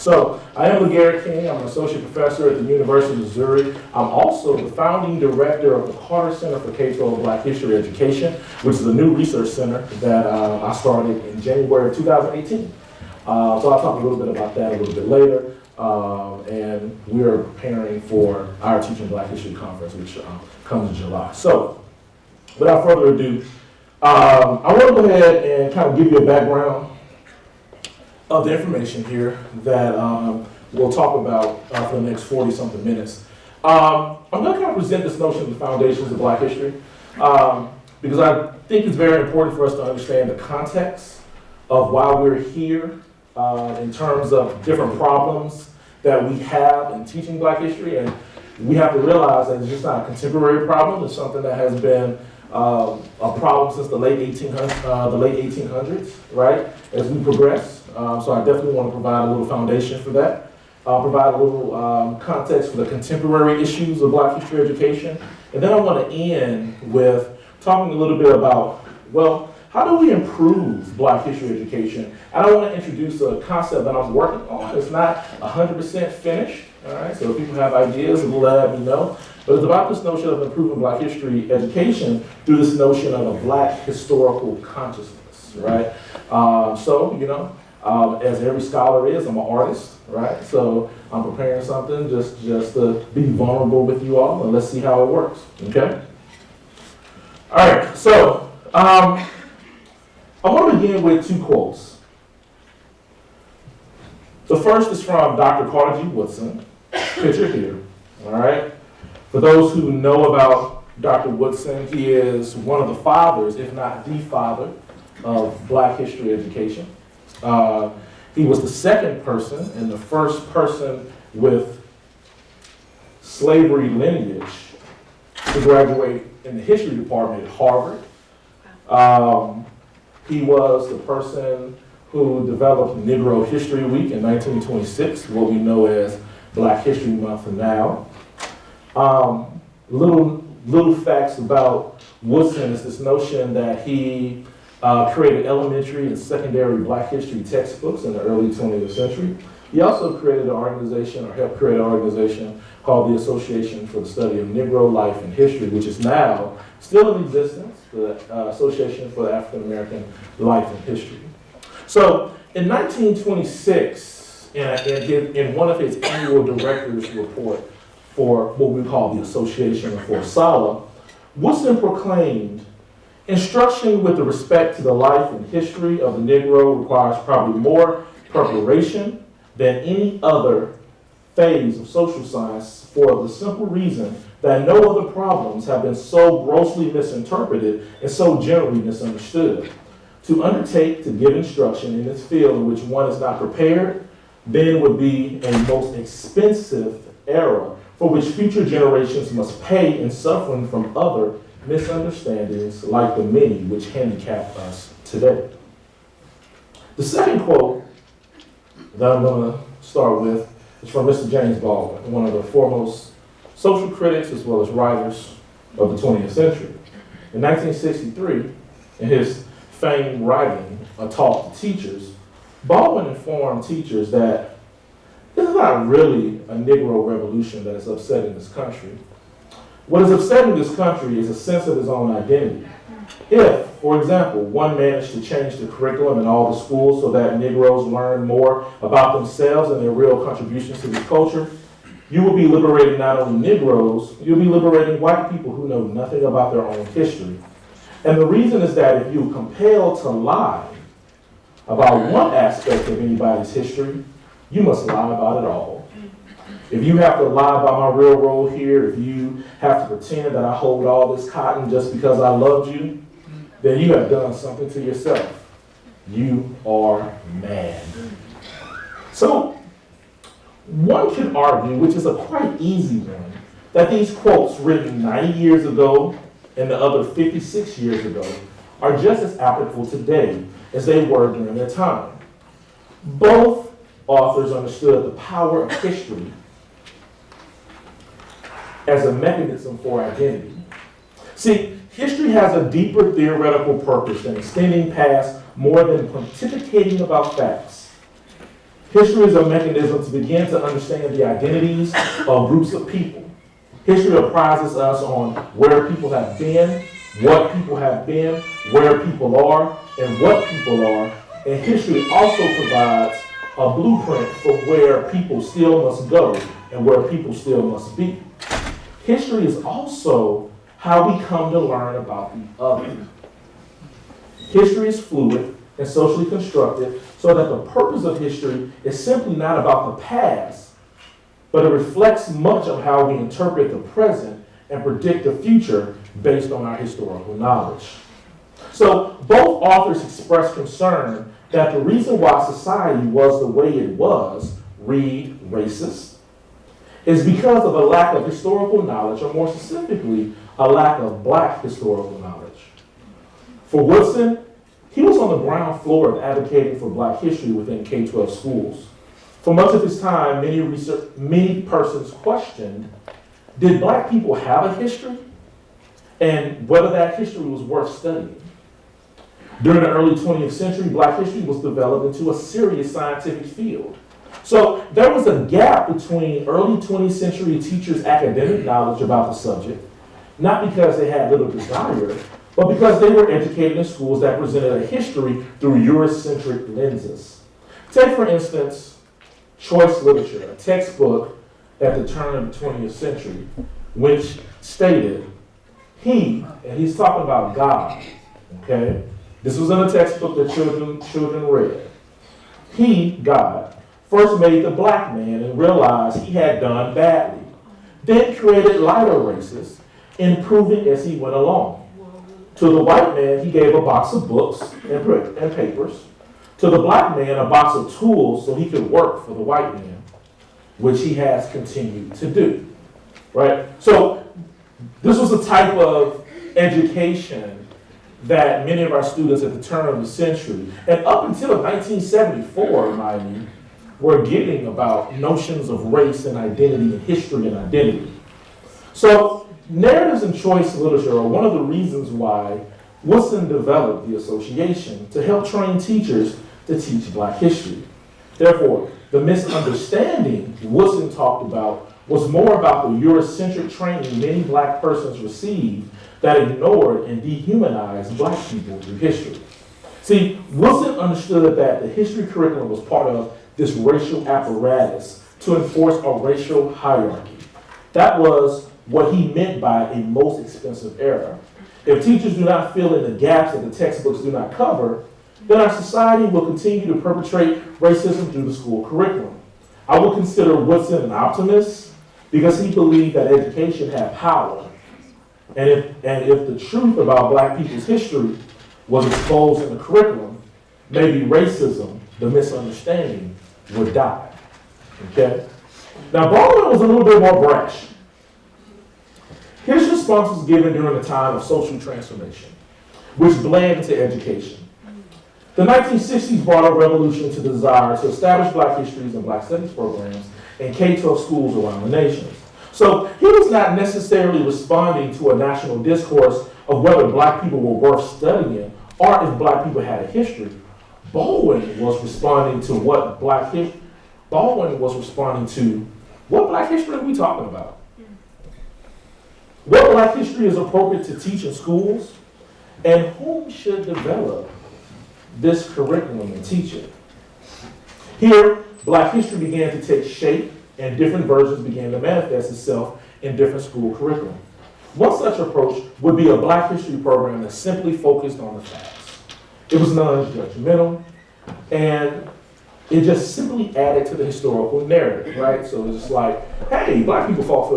So I am LaGarrett King. I'm an associate professor at the University of Missouri. I'm also the founding director of the Carter Center for K-12 Black History Education, which is a new research center that I started in January of 2018. So I'll talk a little bit about that a little bit later. And we are preparing for our Teaching Black History Conference, which comes in July. So without further ado, I want to go ahead and kind of give you a background of the information here that we'll talk about for the next 40-something minutes. I'm going to kind of present this notion of the foundations of Black history because I think it's very important for us to understand the context of why we're here in terms of different problems that we have in teaching Black history. And we have to realize that it's just not a contemporary problem. It's something that has been a problem since the late 1800s, right, as we progress. So I definitely want to provide a little foundation for that. Provide a little context for the contemporary issues of Black history education. And then I want to end with talking a little bit about, well, how do we improve Black history education? And I want to introduce a concept that I'm working on. It's not 100% finished, all right? So if people have ideas, let me know. But it's about this notion of improving Black history education through this notion of a Black historical consciousness, right? As every scholar is, I'm an artist, right? So I'm preparing something just to be vulnerable with you all, and let's see how it works, okay? All right, so I want to begin with two quotes. The first is from Dr. Carter G. Woodson, picture here, all right? For those who know about Dr. Woodson, he is one of the fathers, if not the father, of Black history education. He was the second person and the first person with slavery lineage to graduate in the history department at Harvard. He was the person who developed Negro History Week in 1926, what we know as Black History Month now. Little facts about Woodson is this notion that he created elementary and secondary Black history textbooks in the early 20th century. He also created an organization, or helped create an organization, called the Association for the Study of Negro Life and History, which is now still in existence, the Association for the African American Life and History. So in 1926, in one of his annual director's report for what we call the Association for SALA, Woodson proclaimed, "Instruction with respect to the life and history of the Negro requires probably more preparation than any other phase of social science for the simple reason that no other problems have been so grossly misinterpreted and so generally misunderstood. To undertake to give instruction in this field in which one is not prepared, then would be a most expensive error for which future generations must pay in suffering from other misunderstandings like the many which handicap us today." The second quote that I'm going to start with is from Mr. James Baldwin, one of the foremost social critics as well as writers of the 20th century. In 1963, in his famed writing, A Talk to Teachers, Baldwin informed teachers that it's not really a Negro revolution that is upsetting this country. What is upsetting this country is a sense of his own identity. If, for example, one managed to change the curriculum in all the schools so that Negroes learn more about themselves and their real contributions to this culture, you will be liberating not only Negroes, you'll be liberating white people who know nothing about their own history. And the reason is that if you're compelled to lie about one aspect of anybody's history, you must lie about it all. If you have to lie about my real role here, if you have to pretend that I hold all this cotton just because I loved you, then you have done something to yourself. You are mad. So, one could argue, which is a quite easy one, that these quotes written 90 years ago and the other 56 years ago are just as applicable today as they were during their time. Both authors understood the power of history as a mechanism for identity. See, history has a deeper theoretical purpose than extending past more than pontificating about facts. History is a mechanism to begin to understand the identities of groups of people. History apprises us on where people have been, what people have been, where people are, and what people are. And history also provides a blueprint for where people still must go and where people still must be. History is also how we come to learn about the other. History is fluid and socially constructed so that the purpose of history is simply not about the past, but it reflects much of how we interpret the present and predict the future based on our historical knowledge. So both authors express concern that the reason why society was the way it was, read racist, is because of a lack of historical knowledge, or more specifically, a lack of black historical knowledge. For Woodson, he was on the ground floor of advocating for black history within K-12 schools. For much of his time, many persons questioned, did black people have a history? And whether that history was worth studying. During the early 20th century, black history was developed into a serious scientific field. So there was a gap between early 20th century teachers' academic knowledge about the subject, not because they had little desire, but because they were educated in schools that presented a history through Eurocentric lenses. Take, for instance, choice literature, a textbook at the turn of the 20th century, which stated, and he's talking about God, okay? This was in a textbook that children read. He, God, first made the black man and realized he had done badly, then created lighter races, improving as he went along. To the white man, he gave a box of books and papers. To the black man, a box of tools so he could work for the white man, which he has continued to do, right? So this was a type of education that many of our students at the turn of the century, and up until 1974, mind you, were getting about notions of race and identity and history and identity. So narratives and choice literature are one of the reasons why Woodson developed the association to help train teachers to teach black history. Therefore, the misunderstanding Woodson talked about was more about the Eurocentric training many black persons received that ignored and dehumanized black people through history. See, Woodson understood that the history curriculum was part of this racial apparatus to enforce a racial hierarchy. That was what he meant by a most expensive era. If teachers do not fill in the gaps that the textbooks do not cover, then our society will continue to perpetrate racism through the school curriculum. I would consider Woodson an optimist because he believed that education had power. And if the truth about black people's history was exposed in the curriculum, maybe racism, the misunderstanding, would die. Okay? Now, Baldwin was a little bit more brash. His response was given during a time of social transformation, which bled into education. The 1960s brought a revolution to the desire to establish black histories and black studies programs in K-12 schools around the nation. So he was not necessarily responding to a national discourse of whether black people were worth studying or if black people had a history. Baldwin was responding to what black history are we talking about? What black history is appropriate to teach in schools, and whom should develop this curriculum and teach it? Here, black history began to take shape, and different versions began to manifest itself in different school curriculum. One such approach would be a black history program that simply focused on the facts. It was non-judgmental, and it just simply added to the historical narrative, right? So it's just like, hey, black people fought for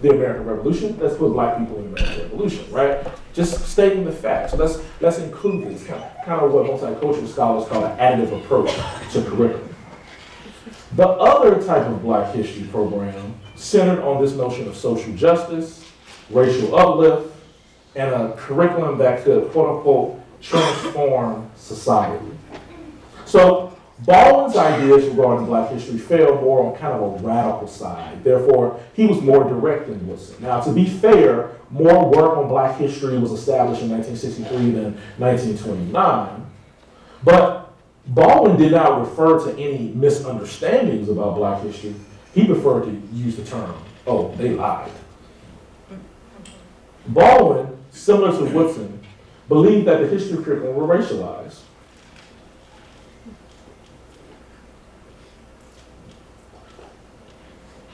the American Revolution. Let's put black people in the American Revolution, right? Just stating the facts. So let's include this, kind of what multicultural scholars call an additive approach to curriculum. The other type of black history program centered on this notion of social justice, racial uplift, and a curriculum that could, quote unquote, transform society. So Baldwin's ideas regarding black history fell more on kind of a radical side. Therefore, he was more direct than Woodson. Now, to be fair, more work on black history was established in 1963 than 1929. But Baldwin did not refer to any misunderstandings about Black history. He preferred to use the term, oh, they lied. Baldwin, similar to Woodson, believed that the history curriculum were racialized.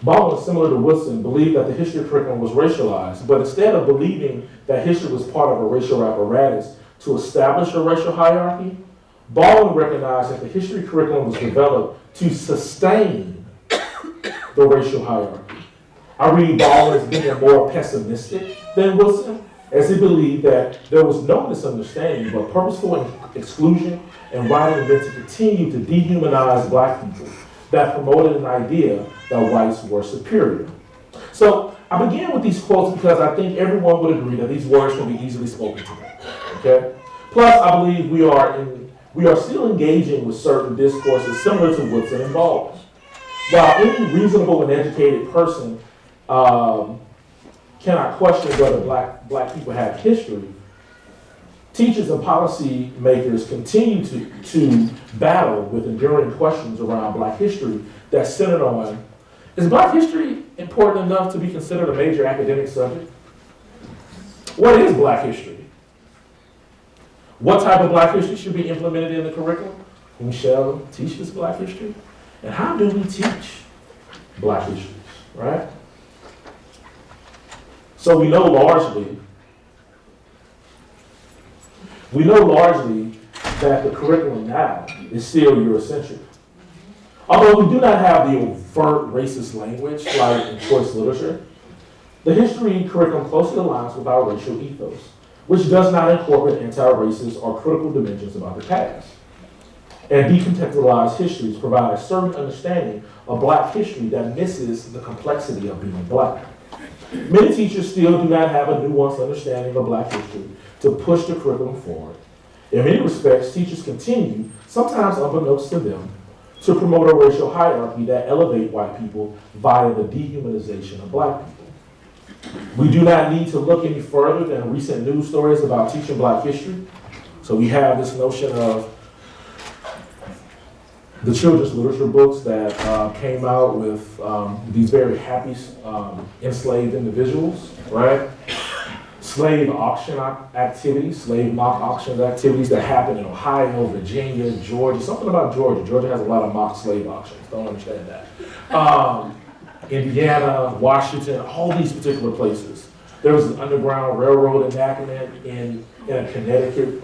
Baldwin, similar to Woodson, believed that the history curriculum was racialized, but instead of believing that history was part of a racial apparatus to establish a racial hierarchy, Baldwin recognized that the history curriculum was developed to sustain the racial hierarchy. I read Baldwin as being more pessimistic than Woodson, as he believed that there was no misunderstanding but purposeful exclusion and writing meant to continue to dehumanize Black people that promoted an idea that whites were superior. So I began with these quotes because I think everyone would agree that these words can be easily spoken to. Okay? Plus, I believe we are still engaging with certain discourses similar to Woodson and Baldwin. While any reasonable and educated person cannot question whether black people have history, teachers and policy makers continue to battle with enduring questions around Black history that's centered on, is Black history important enough to be considered a major academic subject? What is Black history? What type of Black history should be implemented in the curriculum? Who shall teach this Black history? And how do we teach Black histories, right? So we know largely that the curriculum now is still Eurocentric. Although we do not have the overt racist language like in choice literature, the history curriculum closely aligns with our racial ethos, which does not incorporate anti-racist or critical dimensions about the past. And decontextualized histories provide a certain understanding of Black history that misses the complexity of being Black. Many teachers still do not have a nuanced understanding of Black history to push the curriculum forward. In many respects, teachers continue, sometimes unbeknownst to them, to promote a racial hierarchy that elevate white people via the dehumanization of Black people. We do not need to look any further than recent news stories about teaching Black history. So we have this notion of the children's literature books that came out with these very happy enslaved individuals, right? Slave auction activities, slave mock auction activities that happen in Ohio, Virginia, Georgia. Something about Georgia. Georgia has a lot of mock slave auctions. Don't understand that. Indiana, Washington, all these particular places. There was an Underground Railroad enactment in a Connecticut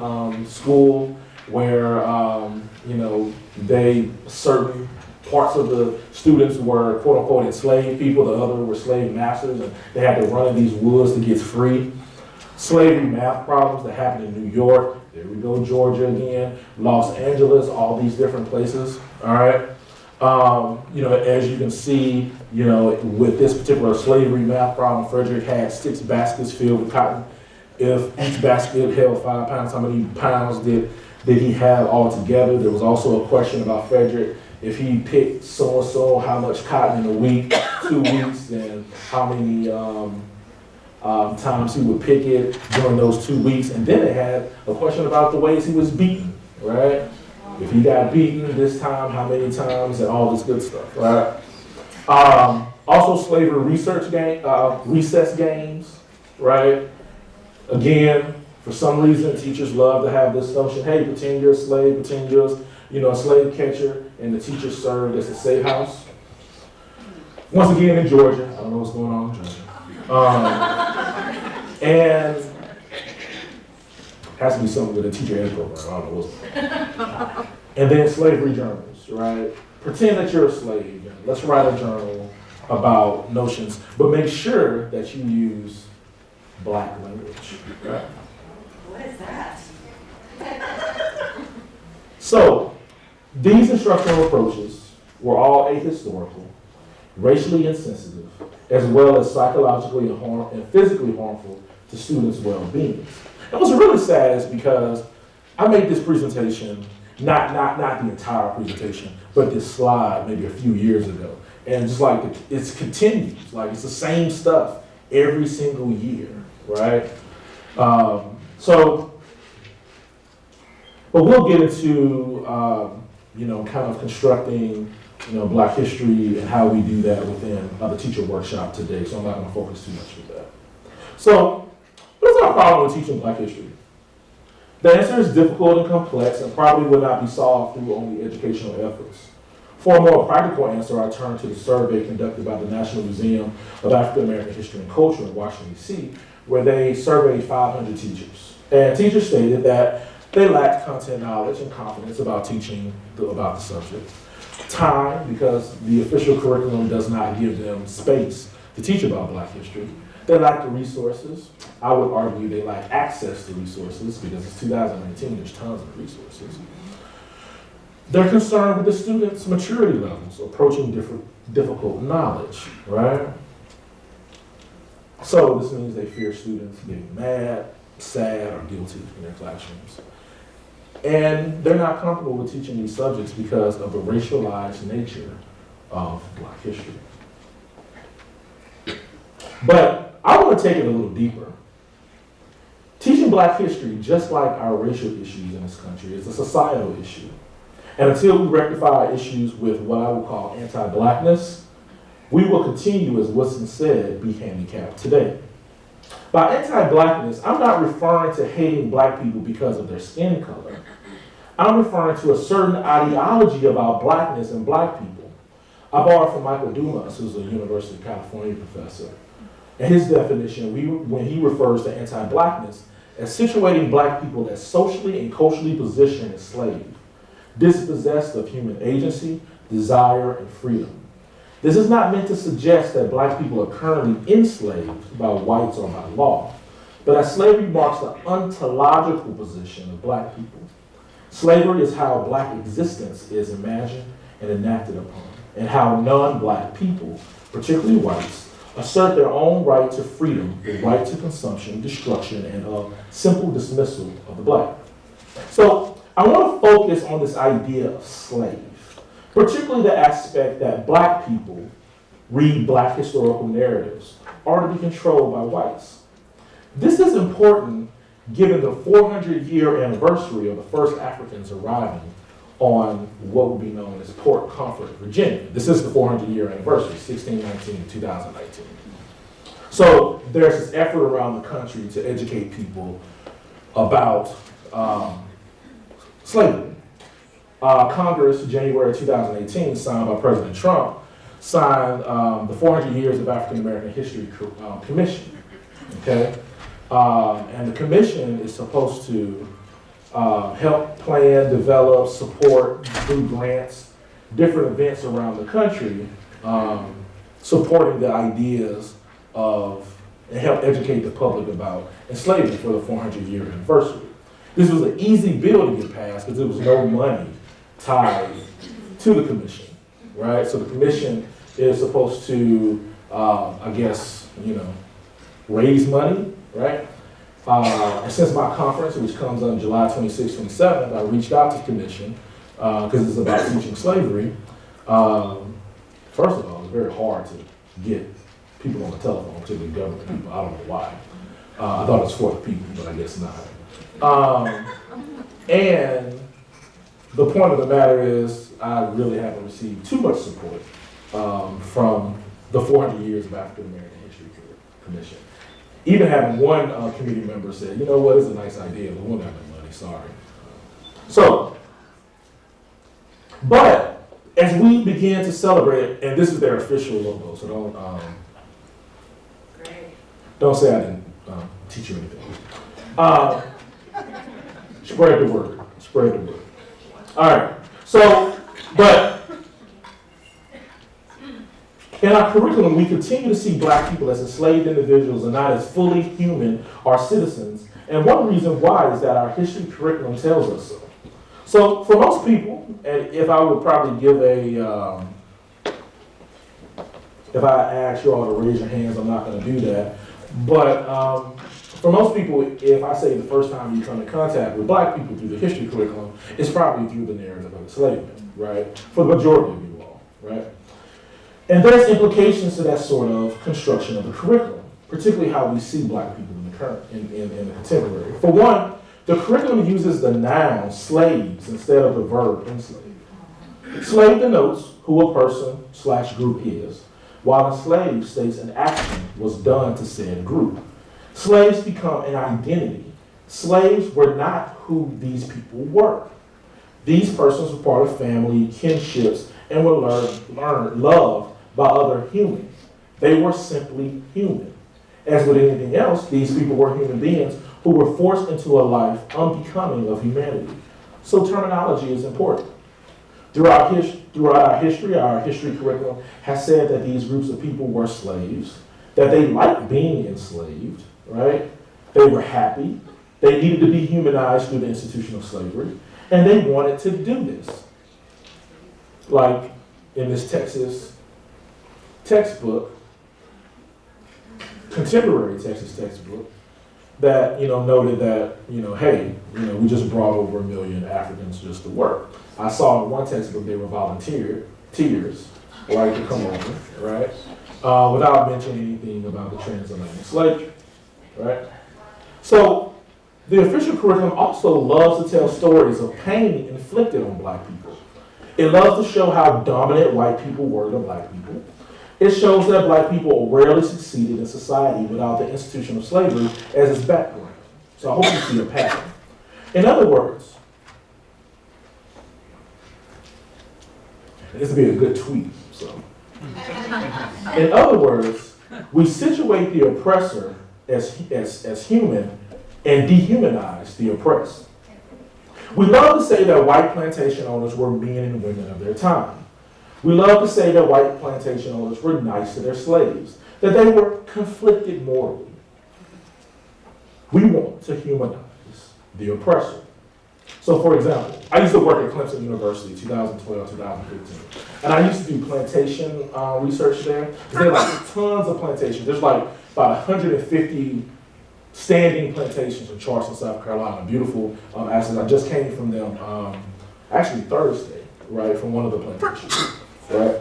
school where certain parts of the students were quote unquote enslaved people, the other were slave masters, and they had to run in these woods to get free. Slavery math problems that happened in New York, there we go, Georgia again, Los Angeles, all these different places, all right? As you can see, with this particular slavery math problem, Frederick had 6 baskets filled with cotton. If each basket held 5 pounds, how many pounds did he have altogether? There was also a question about Frederick. If he picked so-and-so, how much cotton in a week, 2 weeks, and how many times he would pick it during those 2 weeks. And then it had a question about the ways he was beaten, right? If he got beaten this time, how many times, and all this good stuff, right? Also slavery recess games, right? Again, for some reason, teachers love to have this notion, hey, pretend you're a slave, pretend you're a slave catcher, and the teacher served as a safe house. Once again in Georgia, I don't know what's going on in Georgia. And has to be something with a teacher ed program, I don't know what's And then slavery journals, right? Pretend that you're a slave. Let's write a journal about notions, but make sure that you use Black language, right? What is that? So, these instructional approaches were all ahistorical, racially insensitive, as well as psychologically and physically harmful to students' well-being. And what's really sad is because I made this presentation, not the entire presentation, but this slide maybe a few years ago. And just like it's continues, like it's the same stuff every single year, right? So But we'll get into, kind of constructing, Black history and how we do that within the teacher workshop today. So I'm not going to focus too much on that. So what's our problem with teaching Black history? The answer is difficult and complex and probably would not be solved through only educational efforts. For a more practical answer, I turn to the survey conducted by the National Museum of African American History and Culture in Washington, D.C., where they surveyed 500 teachers. And teachers stated that they lacked content knowledge and confidence about teaching about the subject. Time, because the official curriculum does not give them space to teach about Black history. They lack the resources. I would argue they lack access to resources because it's 2019, there's tons of resources. They're concerned with the students' maturity levels, approaching difficult knowledge, right? So this means they fear students getting mad, sad, or guilty in their classrooms. And they're not comfortable with teaching these subjects because of the racialized nature of Black history. But I want to take it a little deeper. Teaching Black history, just like our racial issues in this country, is a societal issue. And until we rectify issues with what I would call anti-Blackness, we will continue, as Wilson said, be handicapped today. By anti-Blackness, I'm not referring to hating Black people because of their skin color. I'm referring to a certain ideology about Blackness and Black people. I borrowed from Michael Dumas, who's a University of California professor. And his definition, when he refers to anti-Blackness, as situating Black people as socially and culturally positioned as slaves, dispossessed of human agency, desire, and freedom. This is not meant to suggest that Black people are currently enslaved by whites or by law, but that slavery marks the ontological position of Black people. Slavery is how Black existence is imagined and enacted upon, and how non-Black people, particularly whites, assert their own right to freedom, the right to consumption, destruction, and a simple dismissal of the Black. So I want to focus on this idea of slave, particularly the aspect that Black people read Black historical narratives are to be controlled by whites. This is important given the 400-year anniversary of the first Africans arriving on what would be known as Port Comfort, Virginia. This is the 400-year anniversary, 1619 to 2019. So there's this effort around the country to educate people about slavery. Congress, January 2018, signed by President Trump, signed the 400 Years of African American History Commission, okay? And the commission is supposed to help plan, develop, support through grants, different events around the country, supporting the ideas of, and help educate the public about enslavement for the 400-year anniversary. This was an easy bill to get passed because there was no money tied to the commission, right? So the commission is supposed to, raise money, right? And since my conference, which comes on July 26th, 27th, I reached out to the commission because it's about teaching slavery. First of all, it's very hard to get people on the telephone, particularly government people. I don't know why. I thought it was for the people, but I guess not. And the point of the matter is, I really haven't received too much support from the 400 Years of African American History Commission. Even having one committee member said, you know what, it's a nice idea, but we won't have no money, sorry. So, but as we begin to celebrate, and this is their official logo, so don't say I didn't teach you anything. Spread the word, spread the word. All right, so, but in our curriculum, we continue to see Black people as enslaved individuals and not as fully human or citizens. And one reason why is that our history curriculum tells us so. So for most people, and if I would probably give if I ask you all to raise your hands, I'm not going to do that. But for most people, if I say the first time you come in contact with Black people through the history curriculum, it's probably through the narrative of enslavement, right? For the majority of you all, right? And there's implications to that sort of construction of the curriculum, particularly how we see Black people in the contemporary. For one, the curriculum uses the noun slaves instead of the verb enslave. Slave denotes who a person/group is, while enslaved states an action was done to said group. Slaves become an identity. Slaves were not who these people were. These persons were part of family, kinships, and were loved by other humans. They were simply human. As with anything else, these people were human beings who were forced into a life unbecoming of humanity. So terminology is important. Throughout our history curriculum has said that these groups of people were slaves, that they liked being enslaved, right? They were happy. They needed to be humanized through the institution of slavery, and they wanted to do this. Like in this Texas textbook, contemporary Texas textbook, that noted that hey, we just brought over 1 million Africans just to work. I saw in one textbook they were volunteers, right, to come over, right, without mentioning anything about the transatlantic slave, right. So the official curriculum also loves to tell stories of pain inflicted on black people. It loves to show how dominant white people were to black people. It shows that black people rarely succeeded in society without the institution of slavery as its background. So I hope you see a pattern. In other words, this would be a good tweet. So, in other words, we situate the oppressor as human and dehumanize the oppressed. We love to say that white plantation owners were men and women of their time. We love to say that white plantation owners were nice to their slaves, that they were conflicted morally. We want to humanize the oppressor. So for example, I used to work at Clemson University, 2012, 2015. And I used to do plantation research there. There are like tons of plantations. There's like about 150 standing plantations in Charleston, South Carolina. Beautiful assets. I just came from them actually Thursday, right, from one of the plantations. Right.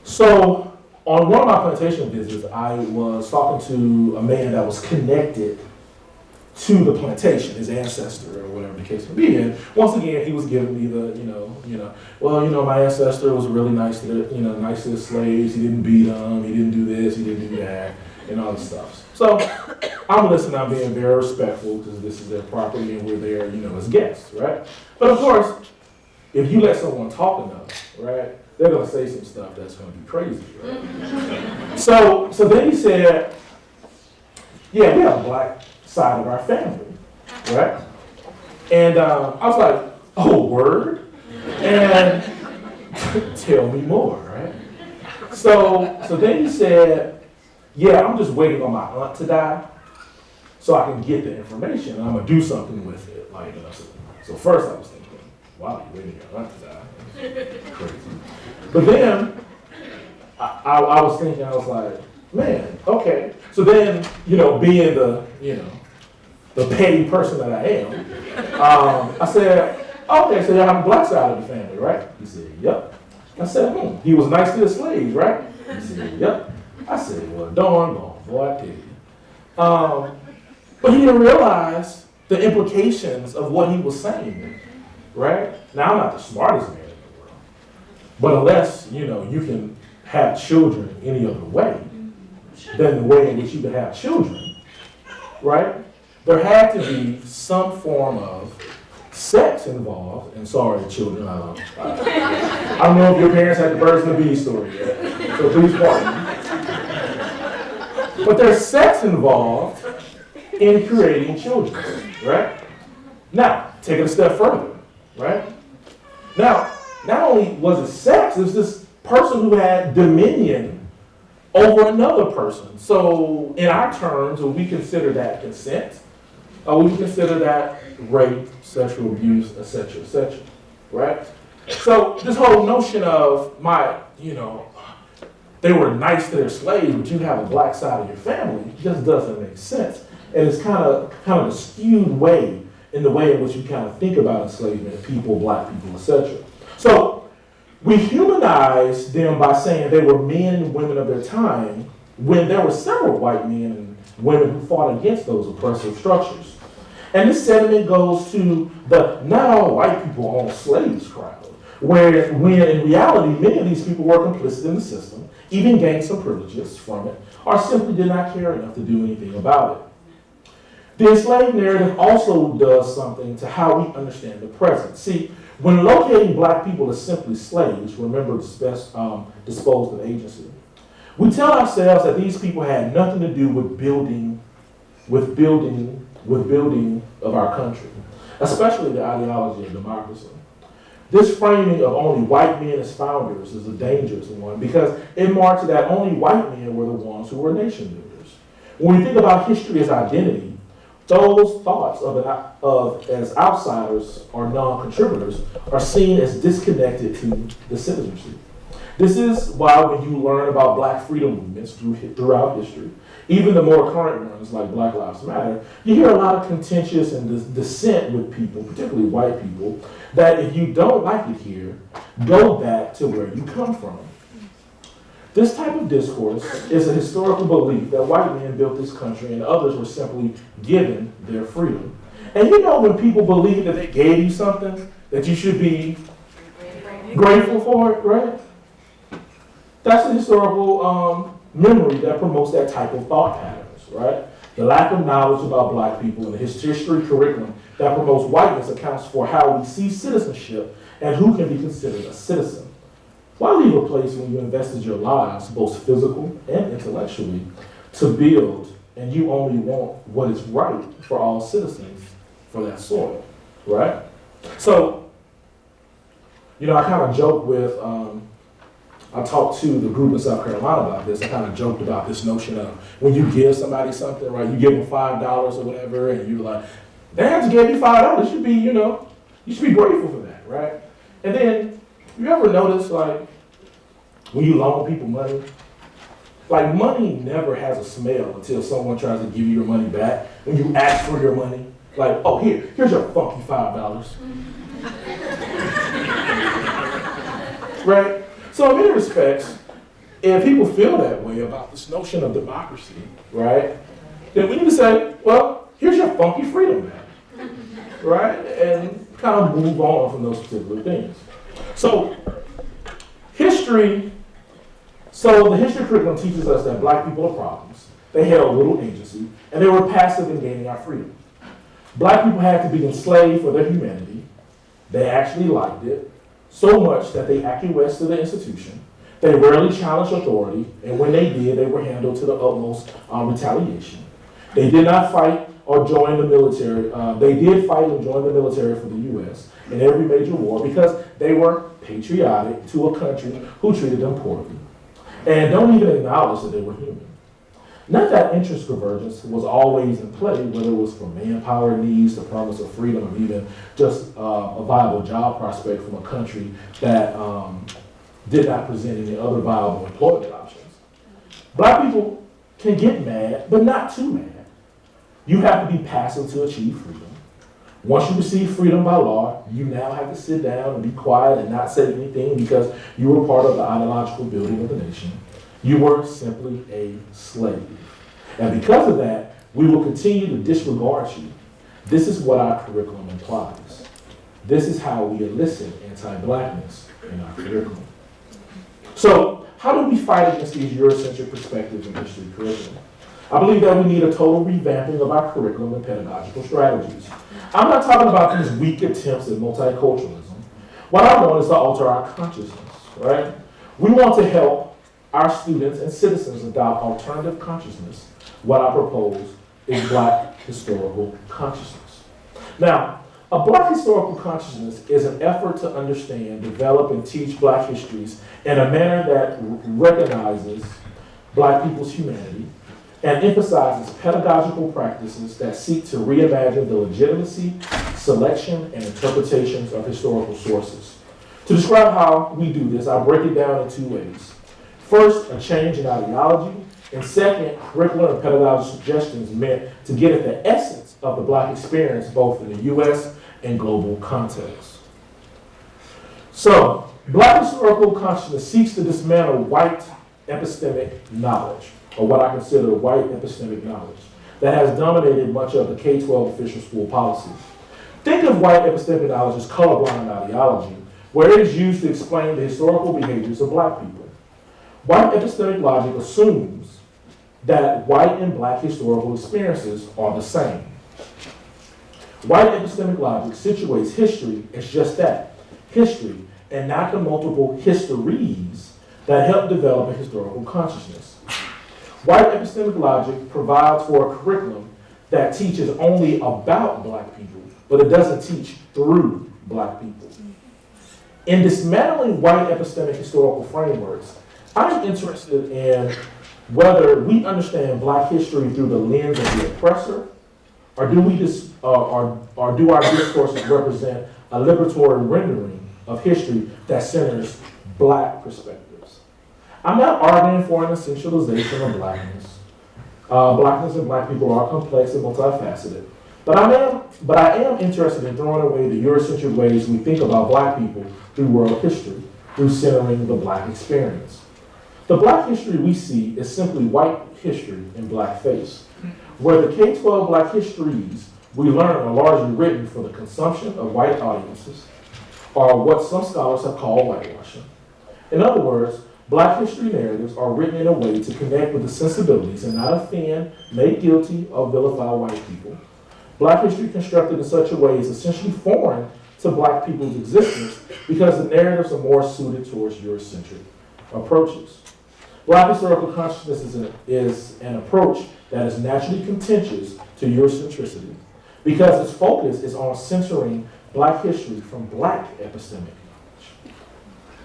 So on one of my plantation visits, I was talking to a man that was connected to the plantation, his ancestor or whatever the case may be. And once again, he was giving me the, my ancestor was really nice to the, nice to the slaves. He didn't beat them. He didn't do this. He didn't do that, and all this stuff. So I'm listening. I'm being very respectful because this is their property and we're there, as guests, right? But of course, if you let someone talk enough, right, they're going to say some stuff that's going to be crazy, right? So then he said, yeah, we have a black side of our family, right? And I was like, oh, word? And tell me more, right? So then he said, yeah, I'm just waiting on my aunt to die so I can get the information and I'm going to do something with it. So first I was thinking, wow, you're waiting on your aunt to die. Crazy. But then I was thinking, I was like, man, okay. So then, being the petty person that I am, I said, okay, so you have a black side of the family, right? He said, yep. I said, he was nice to the slaves, right? He said, yep. I said, well, darn gone, boy, I tell you. But he didn't realize the implications of what he was saying, right? Now, I'm not the smartest man in the world, but unless, you can have children any other way than the way in which you can have children, right? There had to be some form of sex involved, and sorry, children, I don't know if your parents had the birds and the bees story yet, so please pardon me. But there's sex involved in creating children, right? Now, take it a step further, right? Now, not only was it sex, it was this person who had dominion over another person. So in our terms, when we consider that consent, we consider that rape, sexual abuse, etc., right? So this whole notion of they were nice to their slaves, but you have a black side of your family, just doesn't make sense. And it's kind of a skewed way in the way in which you kind of think about enslavement, people, black people, etc. So we humanize them by saying they were men and women of their time when there were several white men and women who fought against those oppressive structures. And this sentiment goes to the not all white people own slaves crowd, where when in reality, many of these people were complicit in the system, even gained some privileges from it, or simply did not care enough to do anything about it. The enslaved narrative also does something to how we understand the present. See, when locating black people as simply slaves, remember disposed of agency, we tell ourselves that these people had nothing to do with building of our country, especially the ideology of democracy. This framing of only white men as founders is a dangerous one because it marks that only white men were the ones who were nation builders. When we think about history as identity, those thoughts of as outsiders or non-contributors are seen as disconnected to the citizenship. This is why when you learn about black freedom movements throughout history, even the more current ones like Black Lives Matter, you hear a lot of contentious and dissent with people, particularly white people, that if you don't like it here, go back to where you come from. This type of discourse is a historical belief that white men built this country and others were simply given their freedom. And you know when people believe that they gave you something, that you should be grateful for it, right? That's a historical memory that promotes that type of thought patterns, right? The lack of knowledge about black people and the history curriculum that promotes whiteness accounts for how we see citizenship and who can be considered a citizen. Why leave a place when you invested your lives, both physical and intellectually, to build and you only want what is right for all citizens for that soil, right? So, you know, I kind of joke with, I talked to the group in South Carolina about this. I kind of joked about this notion of when you give somebody something, right? You give them $5 or whatever, and you're like, "They just gave you $5. You should be, you should be grateful for that, right?" And then, you ever notice, like, when you loan people money, like money never has a smell until someone tries to give you your money back. When you ask for your money, like, "Oh, here's your funky $5. Right? So in many respects, if people feel that way about this notion of democracy, right, then we need to say, well, here's your funky freedom back, right? And kind of move on from those particular things. So the history curriculum teaches us that black people are problems. They held little agency, and they were passive in gaining our freedom. Black people had to be enslaved for their humanity. They actually liked it so much that they acquiesced to the institution. They rarely challenged authority, and when they did, they were handled to the utmost retaliation. They did not fight or join the military. They did fight and join the military for the U.S. in every major war because they were patriotic to a country who treated them poorly. And don't even acknowledge that they were human. Not that interest convergence was always in play, whether it was for manpower needs, the promise of freedom, or even just a viable job prospect from a country that did not present any other viable employment options. Black people can get mad, but not too mad. You have to be passive to achieve freedom. Once you receive freedom by law, you now have to sit down and be quiet and not say anything because you were part of the ideological building of the nation. You were simply a slave. And because of that, we will continue to disregard you. This is what our curriculum implies. This is how we elicit anti-blackness in our curriculum. So, how do we fight against these Eurocentric perspectives in history curriculum? I believe that we need a total revamping of our curriculum and pedagogical strategies. I'm not talking about these weak attempts at multiculturalism. What I want is to alter our consciousness, right? We want to help our students and citizens adopt alternative consciousness. What I propose is Black historical consciousness. Now, a Black historical consciousness is an effort to understand, develop, and teach Black histories in a manner that recognizes Black people's humanity and emphasizes pedagogical practices that seek to reimagine the legitimacy, selection, and interpretations of historical sources. To describe how we do this, I break it down in two ways. First, a change in ideology, and second, curricular and pedagogical suggestions meant to get at the essence of the Black experience, both in the U.S. and global context. So, Black historical consciousness seeks to dismantle white epistemic knowledge, or what I consider white epistemic knowledge. that has dominated much of the K-12 official school policy. Think of white epistemic knowledge as colorblind ideology, where it is used to explain the historical behaviors of black people. White epistemic logic assumes that white and black historical experiences are the same. White epistemic logic situates history as just that, history, and not the multiple histories that help develop a historical consciousness. White epistemic logic provides for a curriculum that teaches only about black people, but it doesn't teach through black people. In dismantling white epistemic historical frameworks, I'm interested in whether we understand black history through the lens of the oppressor, or do our discourses represent a liberatory rendering of history that centers black perspectives? I'm not arguing for an essentialization of blackness. Blackness and black people are complex and multifaceted. But I am interested in throwing away the Eurocentric ways we think about black people through world history, through centering the black experience. The black history we see is simply white history in blackface, where the K-12 black histories we learn are largely written for the consumption of white audiences, or what some scholars have called whitewashing. In other words, black history narratives are written in a way to connect with the sensibilities and not offend, make guilty, or vilify white people. Black history constructed in such a way is essentially foreign to black people's existence because the narratives are more suited towards Eurocentric approaches. Black historical consciousness is an approach that is naturally contentious to Eurocentricity because its focus is on centering black history from black epistemic knowledge.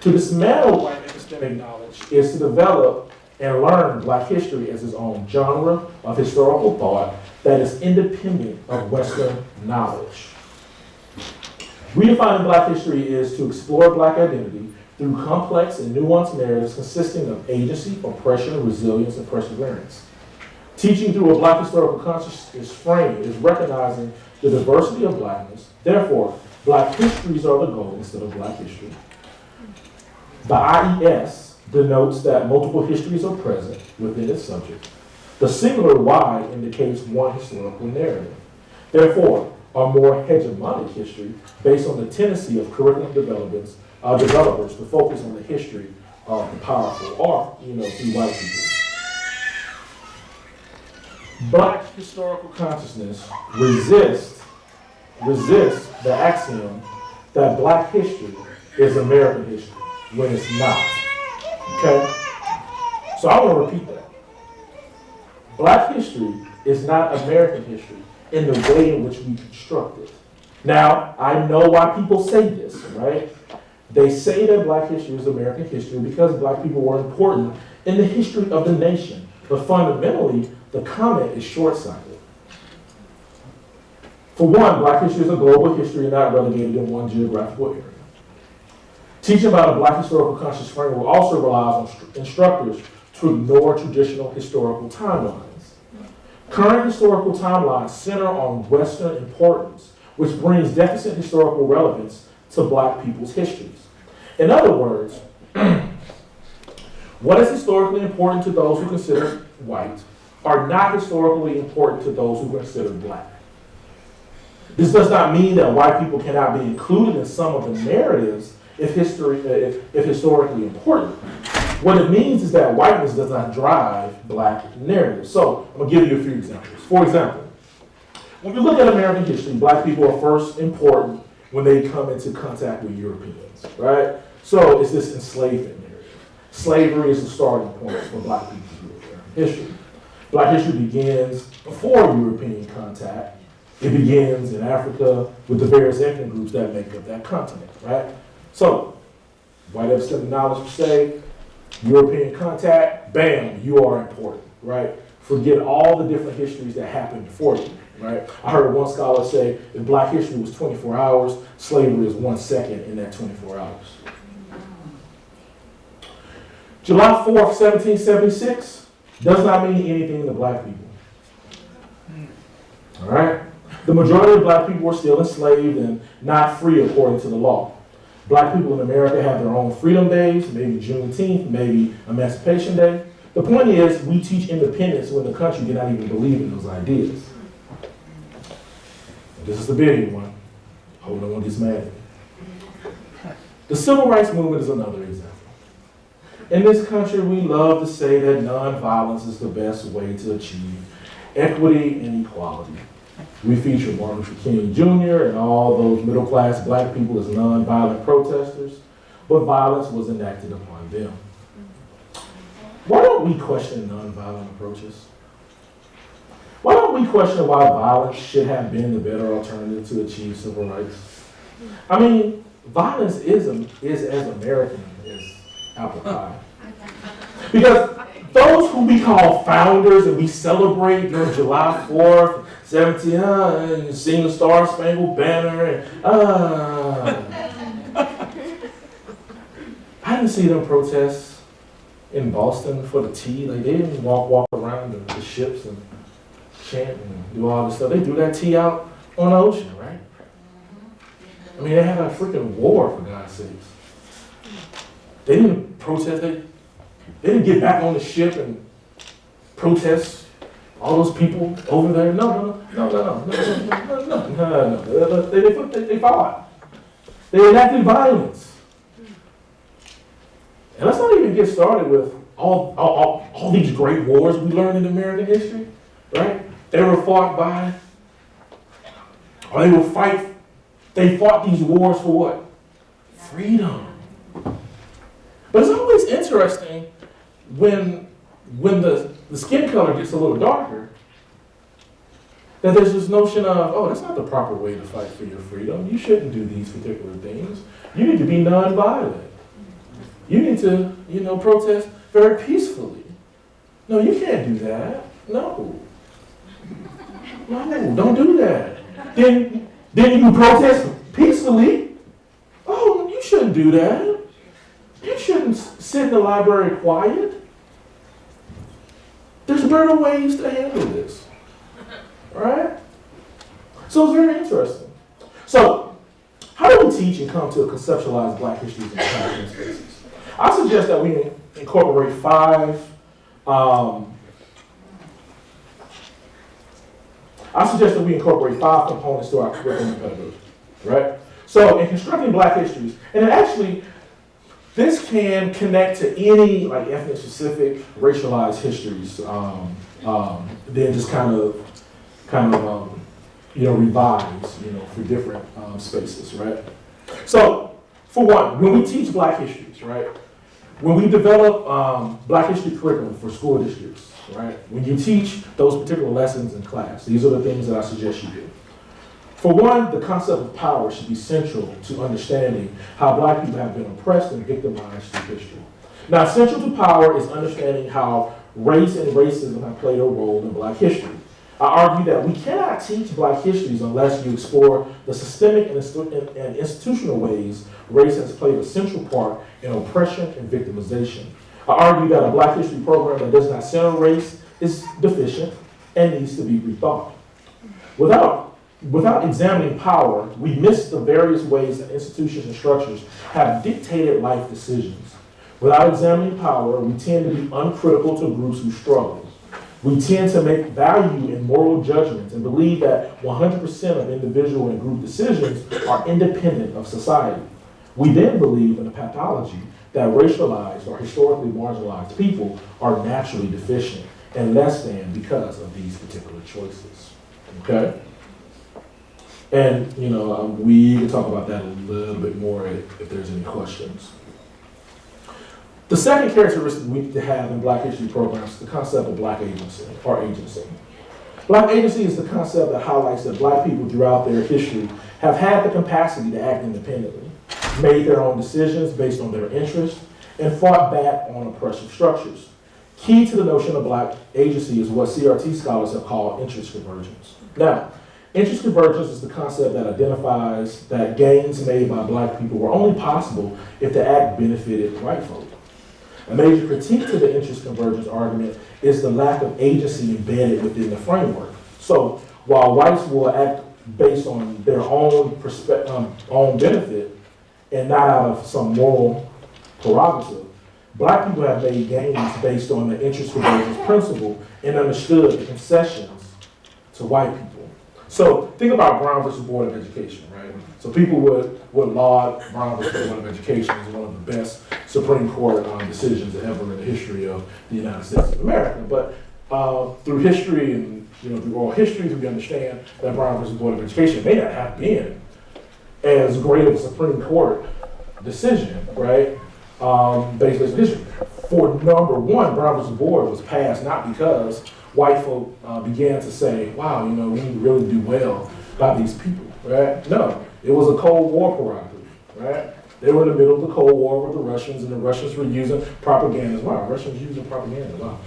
To dismantle white epistemic knowledge is to develop and learn black history as its own genre of historical thought that is independent of Western knowledge. Redefining black history is to explore black identity through complex and nuanced narratives consisting of agency, oppression, resilience, and perseverance. Teaching through a black historical consciousness frame is recognizing the diversity of blackness. Therefore, black histories are the goal instead of black history. The IES denotes that multiple histories are present within its subject. The singular Y indicates one historical narrative. Therefore, a more hegemonic history based on the tendency of curriculum developers to focus on the history of the powerful, or, through white people. Black historical consciousness resists the axiom that black history is American history when it's not. Okay? So I want to repeat that. Black history is not American history in the way in which we construct it. Now, I know why people say this, right? They say that black history is American history because black people were important in the history of the nation. But fundamentally, the comment is short-sighted. For one, black history is a global history and not relegated in one geographical area. Teaching about a black historical conscious framework also relies on instructors to ignore traditional historical timelines. Current historical timelines center on Western importance, which brings deficit historical relevance to black people's histories. In other words, what is historically important to those who consider white are not historically important to those who consider black. This does not mean that white people cannot be included in some of the narratives if historically important. What it means is that whiteness does not drive black narratives. So I'm going to give you a few examples. For example, when we look at American history, black people are first important when they come into contact with Europeans, right? So it's this enslavement narrative. Slavery is the starting point for black people's history. Black history begins before European contact. It begins in Africa with the various ethnic groups that make up that continent, right? So, white epistemic knowledge per se, European contact, bam, you are important, right? Forget all the different histories that happened before you, right? I heard one scholar say if black history was 24 hours, slavery is 1 second in that 24 hours. July 4th, 1776 does not mean anything to black people. All right? The majority of black people were still enslaved and not free according to the law. Black people in America have their own freedom days, maybe Juneteenth, maybe Emancipation Day. The The point is, we teach independence when the country did not even believe in those ideas. This is the big one. Hope no one gets mad at me. The civil rights movement is another example. In this country, we love to say that nonviolence is the best way to achieve equity and equality. We feature Martin Luther King Jr. and all those middle-class black people as nonviolent protesters, but violence was enacted upon them. Why don't we question nonviolent approaches? Why don't we question why violence should have been the better alternative to achieve civil rights? I mean, violence is as American as apple pie. Because those who we call founders and we celebrate during July 4th, 17, and sing the Star Spangled Banner, and I didn't see them protest in Boston for the tea. Like, they didn't walk around the ships and chant and do all this stuff. They threw that tea out on the ocean, right? I mean, they had a freaking war, for God's sakes. They didn't protest. They didn't get back on the ship and protest all those people over there. No. They fought. They enacted violence. And let's not even get started with all these great wars we learned in American history, right? They were fought by, or they fought these wars for what? Freedom. But it's always interesting when the skin color gets a little darker, that there's this notion of, oh, that's not the proper way to fight for your freedom. You shouldn't do these particular things. You need to be nonviolent. You need to, protest very peacefully. No, you can't do that. No, don't do that. Then you protest peacefully. Oh, you shouldn't do that. You shouldn't sit in the library quiet. There's better ways to handle this. All right? So it's very interesting. So, how do we teach and come to conceptualize Black history in classroom spaces? I suggest that we incorporate five components to our curriculum pedagogy, right? So in constructing Black histories, and actually, this can connect to any like ethnic-specific, racialized histories, then just kind of revise, for different spaces, right? So, for one, when we teach Black histories, right? When we develop Black history curriculum for school districts, right? When you teach those particular lessons in class, these are the things that I suggest you do. For one, the concept of power should be central to understanding how Black people have been oppressed and victimized through history. Now, central to power is understanding how race and racism have played a role in Black history. I argue that we cannot teach Black histories unless you explore the systemic and institutional ways race has played a central part in oppression and victimization. I argue that a Black history program that does not center race is deficient and needs to be rethought. Without examining power, we miss the various ways that institutions and structures have dictated life decisions. Without examining power, we tend to be uncritical to groups who struggle. We tend to make value in moral judgments and believe that 100% of individual and group decisions are independent of society. We then believe in a pathology that racialized or historically marginalized people are naturally deficient and less than because of these particular choices. Okay? And, we can talk about that a little bit more if there's any questions. The second characteristic we need to have in Black history programs is the concept of Black agency, or agency. Black agency is the concept that highlights that Black people throughout their history have had the capacity to act independently, made their own decisions based on their interests, and fought back on oppressive structures. Key to the notion of Black agency is what CRT scholars have called interest convergence. Now, interest convergence is the concept that identifies that gains made by Black people were only possible if the act benefited white folk. A major critique to the interest convergence argument is the lack of agency embedded within the framework. So while whites will act based on their own benefit and not out of some moral prerogative, Black people have made gains based on the interest convergence principle and understood the concessions to white people. So think about Brown versus Board of Education, right? So people would laud Brown versus Board of Education as one of the best Supreme Court decisions ever in the history of the United States of America. But through history and through oral histories, we understand that Brown versus Board of Education may not have been as great of a Supreme Court decision, right? Based on history. For number one, Brown versus Board was passed not because white folk began to say, wow, we need to really do well by these people, right? No, it was a Cold War prerogative, right? They were in the middle of the Cold War with the Russians, and the Russians were using propaganda. Wow, Russians using propaganda, wow.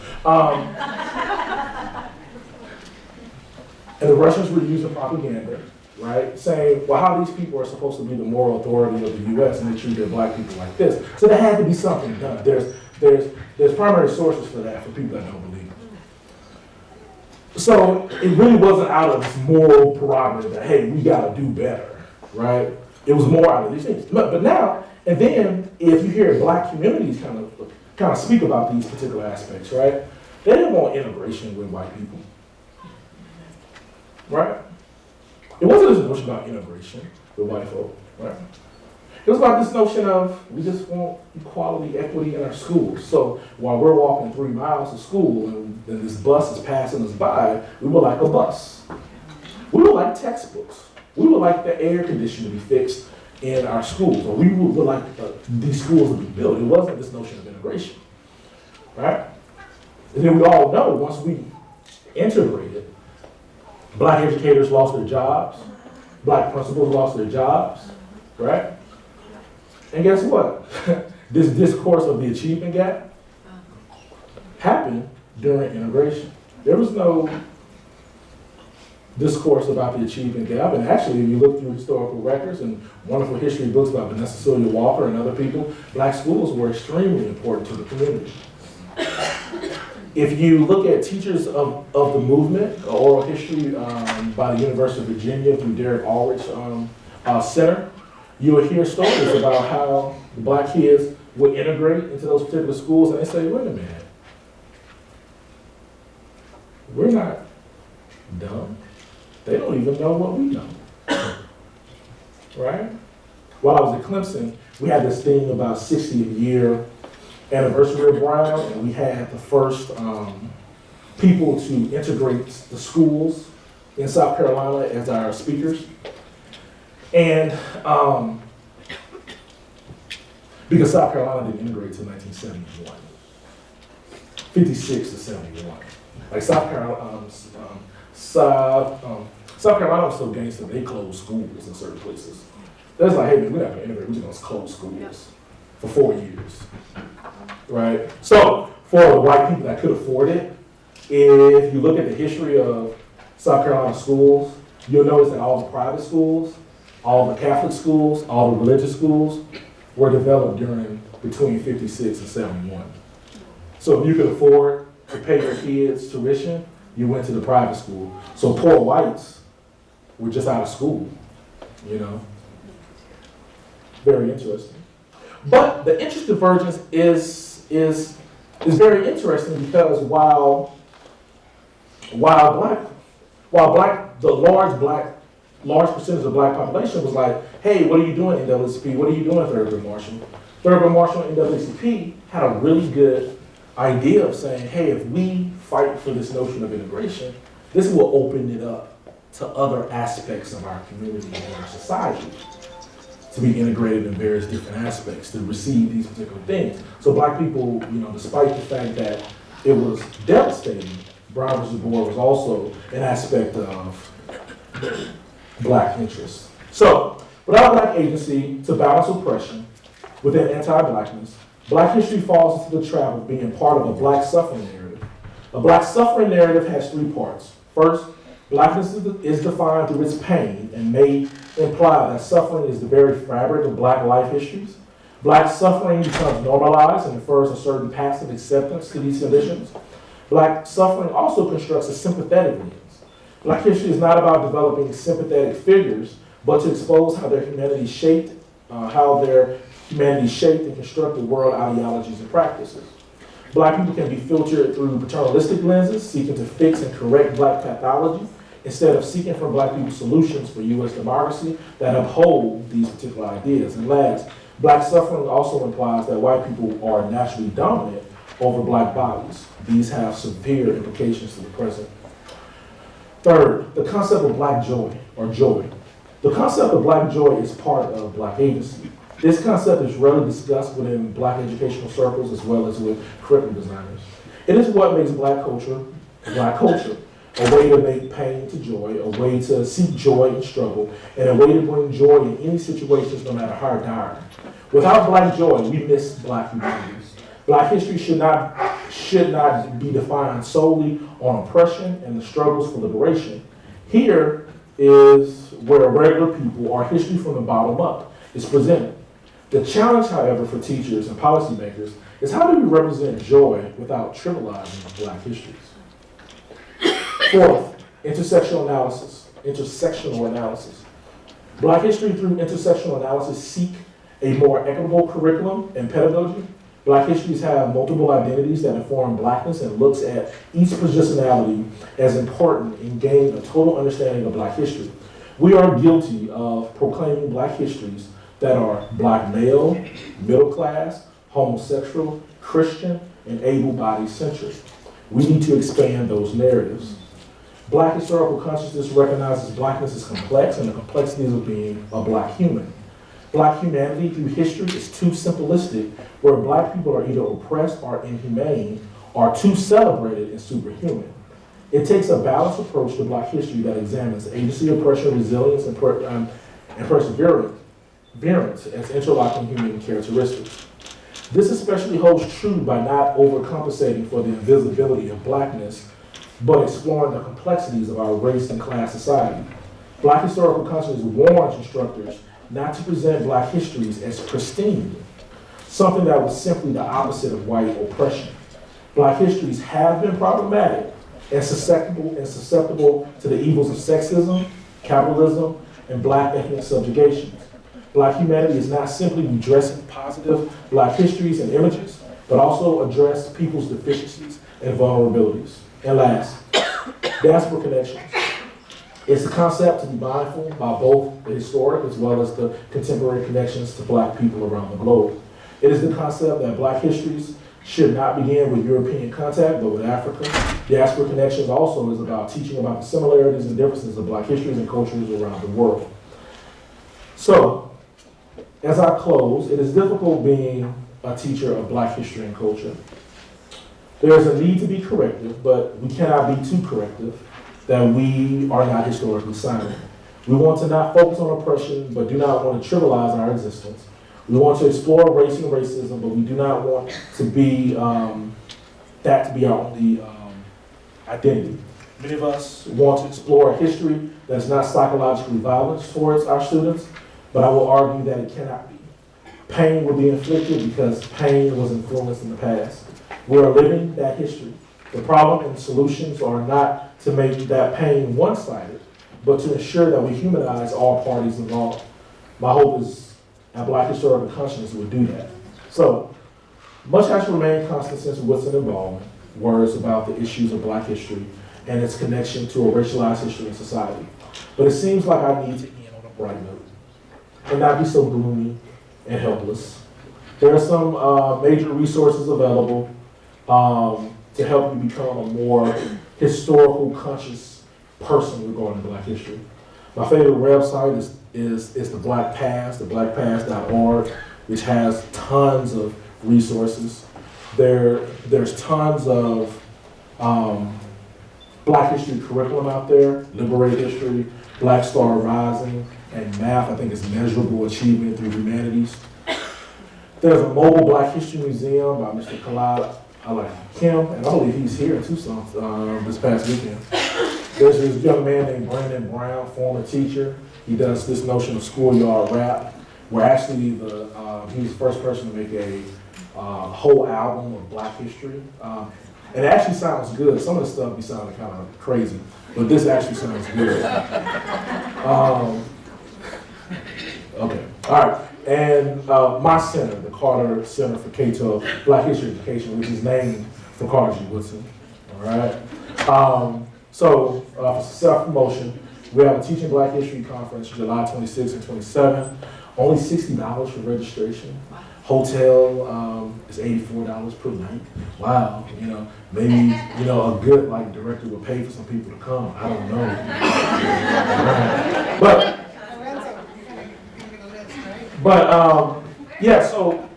And the Russians were using propaganda, right? Saying, well, how these people are supposed to be the moral authority of the U.S. and they treat their black people like this. So there had to be something done. There's primary sources for that for people that don't believe it. So it really wasn't out of this moral prerogative that, hey, we got to do better, right? It was more out of these things. But now, and then if you hear black communities kind of speak about these particular aspects, right? They didn't want integration with white people, right? It wasn't this notion about integration with white folk, right? It was about this notion of we just want equality, equity in our schools. So while we're walking 3 miles to school and this bus is passing us by, we would like a bus. We would like textbooks. We would like the air conditioning to be fixed in our schools, or we would like these schools to be built. It wasn't this notion of integration, right? And then we all know once we integrated, black educators lost their jobs, black principals lost their jobs, right? And guess what? This discourse of the achievement gap happened during integration. There was no discourse about the achievement gap, and actually, if you look through historical records and wonderful history books about Vanessa Celia Walker and other people, black schools were extremely important to the community. If you look at teachers of the movement, oral history by the University of Virginia through Derek Ulrich Center, you will hear stories about how the black kids would integrate into those particular schools, and they say, wait a minute, we're not dumb. They don't even know what we know, right? While I was at Clemson, we had this thing about 60th year anniversary of Brown, and we had the first people to integrate the schools in South Carolina as our speakers. And because South Carolina didn't integrate until 1971, 56 to 71. Like South Carolina was so gangster, they closed schools in certain places. They're like, hey, man, we're not going to integrate, we're just going to close schools for 4 years, right? So for the white people that could afford it, if you look at the history of South Carolina schools, you'll notice that all the private schools, all the Catholic schools, all the religious schools were developed between 56 and 71. So if you could afford to pay your kids tuition, you went to the private school. So poor whites were just out of school, Very interesting. But the interest divergence is very interesting because while the large percentage of black population was like, hey, what are you doing NAACP? What are you doing Thurgood Marshall? Thurgood Marshall and NAACP had a really good idea of saying, hey, if we fight for this notion of integration, this will open it up to other aspects of our community and our society to be integrated in various different aspects, to receive these particular things. So black people, despite the fact that it was devastating, Brown versus Board was also an aspect of black interest. So, without black agency to balance oppression within anti-blackness, black history falls into the trap of being part of a black suffering narrative. A black suffering narrative has 3 parts. First, blackness is defined through its pain and may imply that suffering is the very fabric of black life histories. Black suffering becomes normalized and infers a certain passive acceptance to these conditions. Black suffering also constructs a sympathetic lens. Black history is not about developing sympathetic figures, but to expose how their humanity shaped, how their humanity shaped and constructed world ideologies and practices. Black people can be filtered through paternalistic lenses, seeking to fix and correct black pathology, instead of seeking from black people solutions for U.S. democracy that uphold these particular ideas. And last, black suffering also implies that white people are naturally dominant over black bodies. These have severe implications to the present. Third, the concept of black joy, or joy. The concept of black joy is part of black agency. This concept is rarely discussed within black educational circles as well as with curriculum designers. It is what makes black culture, a way to make pain to joy, a way to seek joy in struggle, and a way to bring joy in any situations, no matter how dire. Without black joy, we miss black humanities. Black history should not be defined solely on oppression and the struggles for liberation. Here is where regular people, our history from the bottom up, is presented. The challenge, however, for teachers and policymakers is how do we represent joy without trivializing black histories? Fourth, intersectional analysis. Black history through intersectional analysis seek a more equitable curriculum and pedagogy. Black histories have multiple identities that inform blackness and looks at each positionality as important in gaining a total understanding of black history. We are guilty of proclaiming black histories that are black male, middle class, homosexual, Christian, and able-bodied centric. We need to expand those narratives. Black historical consciousness recognizes blackness as complex and the complexities of being a black human. Black humanity through history is too simplistic, where black people are either oppressed or inhumane, or too celebrated and superhuman. It takes a balanced approach to black history that examines agency, oppression, resilience, and perseverance as interlocking human characteristics. This especially holds true by not overcompensating for the invisibility of blackness, but exploring the complexities of our race and class society. Black historical consciousness warns instructors not to present black histories as pristine, something that was simply the opposite of white oppression. Black histories have been problematic and susceptible to the evils of sexism, capitalism, and black ethnic subjugations. Black humanity is not simply redressing positive black histories and images, but also address people's deficiencies and vulnerabilities. And last, diaspora connections. It's a concept to be mindful by both the historic as well as the contemporary connections to black people around the globe. It is the concept that black histories should not begin with European contact, but with Africa. Diaspora connections also is about teaching about the similarities and differences of black histories and cultures around the world. So, as I close, it is difficult being a teacher of black history and culture. There is a need to be corrective, but we cannot be too corrective that we are not historically silent. We want to not focus on oppression, but do not want to trivialize our existence. We want to explore race and racism, but we do not want to be that to be our only identity. Many of us want to explore a history that is not psychologically violent towards our students, but I will argue that it cannot be. Pain will be inflicted because pain was influenced in the past. We are living that history. The problem and solutions are not to make that pain one-sided, but to ensure that we humanize all parties involved. My hope is that Black historical consciousness would do that. So, much has remained constant since Woodson and Baldwin, words about the issues of Black history and its connection to a racialized history in society. But it seems like I need to end on a bright note and not be so gloomy and helpless. There are some major resources available to help you become a more historical conscious person regarding Black history. My favorite website is the Black Past, the blackpast.org, which has tons of resources. There's tons of Black history curriculum out there, Liberate History, Black Star Rising, and math, I think, is measurable achievement through humanities. There's a mobile Black History Museum by Mr. Khalid Kim, and I believe he's here in Tucson this past weekend. There's this young man named Brandon Brown, former teacher. He does this notion of schoolyard rap, where actually he was the first person to make a whole album of Black history. And it actually sounds good. Some of the stuff be sounding kind of crazy, but this actually sounds good. Okay, all right. and my center, the Carter Center for K-12 Black History Education, which is named for Carter G. Woodson. All right. So for self-promotion, we have a Teaching Black History Conference July 26th and 27th. Only $60 for registration. Hotel is $84 per night. Wow, maybe a good director would pay for some people to come. I don't know. But yeah. So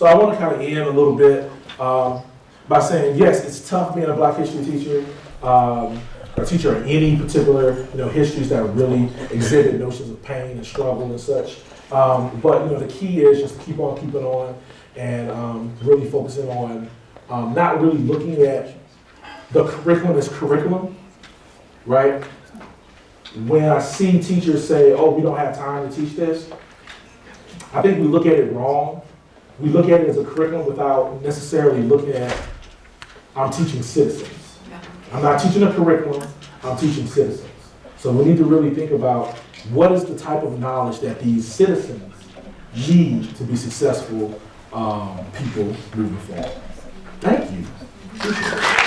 I want to kind of end a little bit by saying yes, it's tough being a Black history teacher. A teacher in any particular histories that really exhibit notions of pain and struggle and such. But the key is just to keep on keeping on and really focusing on not really looking at the curriculum as curriculum, right? When I see teachers say, oh, we don't have time to teach this, I think we look at it wrong. We look at it as a curriculum without necessarily looking at, I'm teaching citizens. I'm not teaching a curriculum, I'm teaching citizens. So we need to really think about what is the type of knowledge that these citizens need to be successful people moving forward. Thank you. Appreciate it.